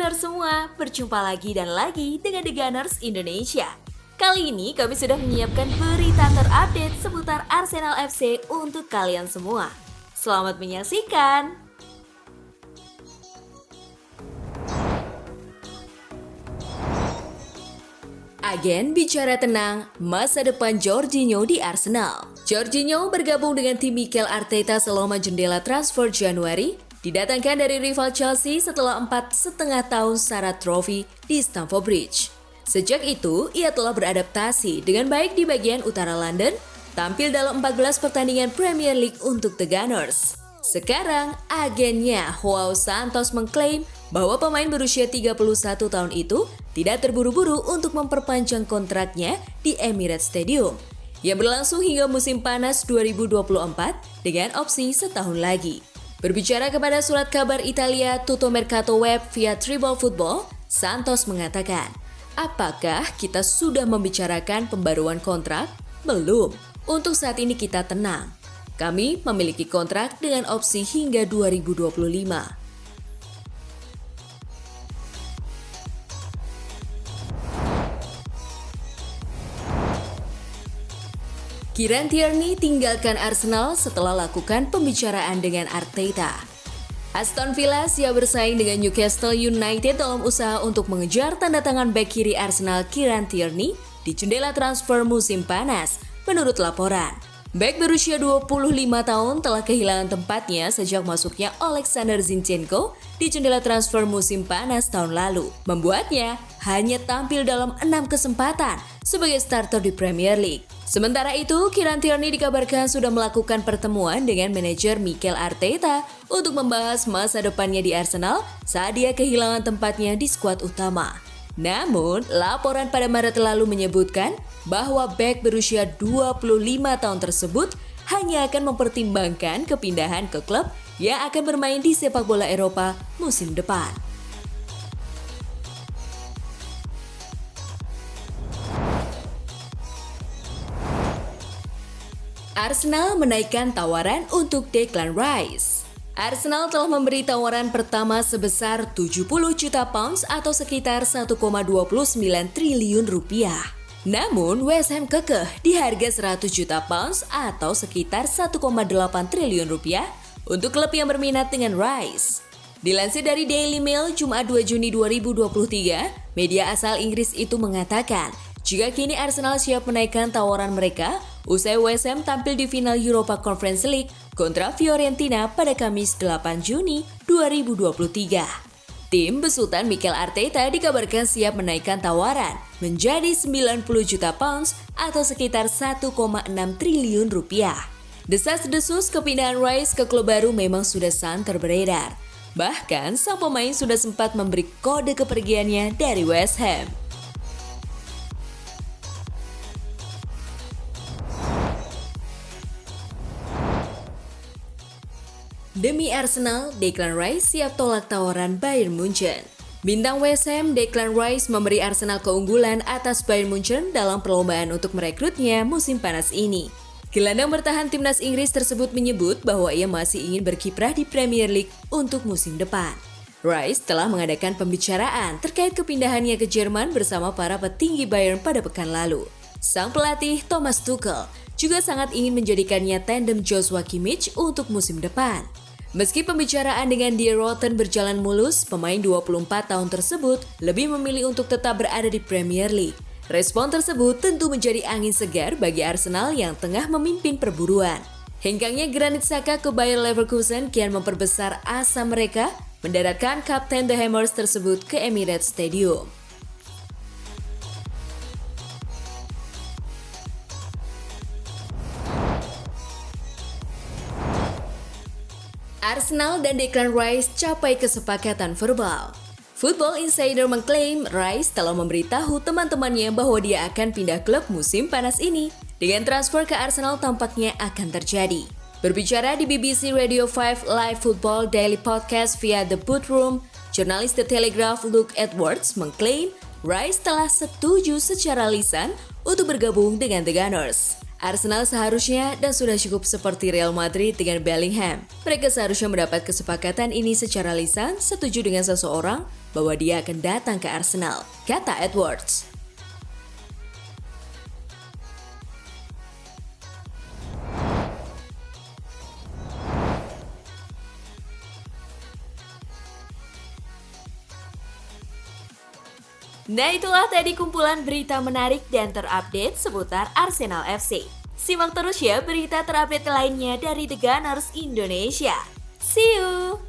Gunners semua, berjumpa lagi dan lagi dengan The Gunners Indonesia. Kali ini kami sudah menyiapkan berita terupdate seputar Arsenal FC untuk kalian semua. Selamat menyaksikan! Agen bicara tenang, masa depan Jorginho di Arsenal. Jorginho bergabung dengan tim Mikel Arteta selama jendela transfer Januari, didatangkan dari rival Chelsea setelah 4,5 tahun syarat trofi di Stamford Bridge. Sejak itu, ia telah beradaptasi dengan baik di bagian utara London, tampil dalam 14 pertandingan Premier League untuk The Gunners. Sekarang, agennya Joao Santos mengklaim bahwa pemain berusia 31 tahun itu tidak terburu-buru untuk memperpanjang kontraknya di Emirates Stadium yang berlangsung hingga musim panas 2024 dengan opsi setahun lagi. Berbicara kepada surat kabar Italia Tutto Mercato Web via Tribal Football, Santos mengatakan, "Apakah kita sudah membicarakan pembaruan kontrak? Belum. Untuk saat ini kita tenang. Kami memiliki kontrak dengan opsi hingga 2025. Kieran Tierney tinggalkan Arsenal setelah lakukan pembicaraan dengan Arteta. Aston Villa siap bersaing dengan Newcastle United dalam usaha untuk mengejar tanda tangan bek kiri Arsenal Kieran Tierney di jendela transfer musim panas, menurut laporan. Bek berusia 25 tahun telah kehilangan tempatnya sejak masuknya Alexander Zinchenko di jendela transfer musim panas tahun lalu, membuatnya hanya tampil dalam 6 kesempatan sebagai starter di Premier League. Sementara itu, Kieran Tierney dikabarkan sudah melakukan pertemuan dengan manajer Mikel Arteta untuk membahas masa depannya di Arsenal saat dia kehilangan tempatnya di skuad utama. Namun, laporan pada Maret lalu menyebutkan bahwa bek berusia 25 tahun tersebut hanya akan mempertimbangkan kepindahan ke klub yang akan bermain di sepak bola Eropa musim depan. Arsenal menaikkan tawaran untuk Declan Rice. Arsenal telah memberi tawaran pertama sebesar 70 juta pounds atau sekitar 1,29 triliun rupiah. Namun West Ham kekeh di harga 100 juta pounds atau sekitar 1,8 triliun rupiah untuk klub yang berminat dengan Rice. Dilansir dari Daily Mail Jumat 2 Juni 2023, media asal Inggris itu mengatakan jika kini Arsenal siap menaikkan tawaran mereka usai West Ham tampil di final Europa Conference League kontra Fiorentina pada Kamis 8 Juni 2023. Tim besutan Mikel Arteta dikabarkan siap menaikkan tawaran menjadi 90 juta pounds atau sekitar 1,6 triliun rupiah. Desas-desus kepindahan Rice ke klub baru memang sudah santer beredar. Bahkan sang pemain sudah sempat memberi kode kepergiannya dari West Ham. Demi Arsenal, Declan Rice siap tolak tawaran Bayern Munchen. Bintang West Ham, Declan Rice memberi Arsenal keunggulan atas Bayern Munchen dalam perlombaan untuk merekrutnya musim panas ini. Gelandang bertahan timnas Inggris tersebut menyebut bahwa ia masih ingin berkiprah di Premier League untuk musim depan. Rice telah mengadakan pembicaraan terkait kepindahannya ke Jerman bersama para petinggi Bayern pada pekan lalu. Sang pelatih Thomas Tuchel juga sangat ingin menjadikannya tandem Joshua Kimmich untuk musim depan. Meski pembicaraan dengan Die Rotten berjalan mulus, pemain 24 tahun tersebut lebih memilih untuk tetap berada di Premier League. Respon tersebut tentu menjadi angin segar bagi Arsenal yang tengah memimpin perburuan. Hengkangnya Granit Xhaka ke Bayer Leverkusen kian memperbesar asa mereka mendaratkan Kapten The Hammers tersebut ke Emirates Stadium. Arsenal dan Declan Rice capai kesepakatan verbal. Football Insider mengklaim Rice telah memberitahu teman-temannya bahwa dia akan pindah klub musim panas ini. Dengan transfer ke Arsenal tampaknya akan terjadi. Berbicara di BBC Radio 5 Live Football Daily Podcast via The Boot Room, jurnalis The Telegraph Luke Edwards mengklaim Rice telah setuju secara lisan untuk bergabung dengan The Gunners. Arsenal seharusnya dan sudah cukup seperti Real Madrid dengan Bellingham. Mereka seharusnya mendapat kesepakatan ini secara lisan, setuju dengan seseorang bahwa dia akan datang ke Arsenal, kata Edwards. Nah, itulah tadi kumpulan berita menarik dan terupdate seputar Arsenal FC. Simak terus ya berita terupdate lainnya dari The Gunners Indonesia. See you!